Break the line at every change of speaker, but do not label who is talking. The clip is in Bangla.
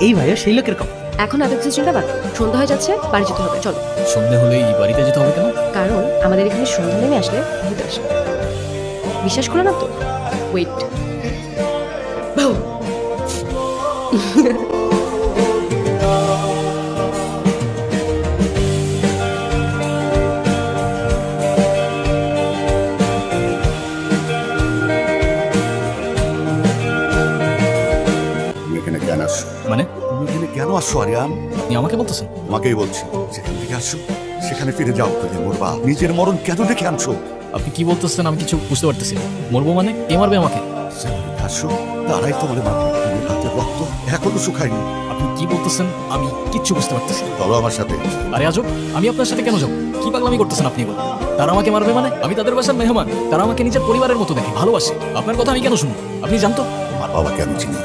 এই ভাইয়া সেই লোকের কম।
এখন এত কিছু চিন্তা বাদ, সন্ধ্যা হয়ে যাচ্ছে, বাড়ি যেতে হবে, চলো।
সন্ধে হলেই বাড়িতে যেতে হবে কেন?
কারণ আমাদের এখানে সন্ধ্যা নেমে আসলে ভূত আসে। বিশ্বাস করো না তো, ওয়েট।
তুমি এখানে কেন আসছো?
মানে
তুমি এখানে কেন আসছো আরিয়ান?
আপনি আমাকে বলতেছেন?
তোমাকেই বলছি, যেখান থেকে আসছো সেখানে ফিরে যাও। তুমি মরবা, নিজের মরণ কেন ডেকে আনছো?
আপনি কি বলতেছেন আমি কিছু বুঝতে পারতেছি না। মরবো মানে কে মারবে আমাকে?
আসছো তারাই তোমার মারবে। তোমার হাতের রক্ত এখনো শুকায়নি।
আপনি কি বলতেছেন আমি কিচ্ছু বুঝতে পারতেছি না।
চলো আমার সাথে।
আরে আজব, আমি আপনার সাথে কেন যাবো? কি পাগলামি করতেছেন আপনি এগুলো? তারা আমাকে মারবে মানে? আমি তাদের বাসার মেহমান, তারা আমাকে নিজের পরিবারের মতো দেখে, ভালোবাসে। আপনার কথা আমি কেন শুনবো? আপনি জানতো?
তোমার বাবাকে আমি চিনি।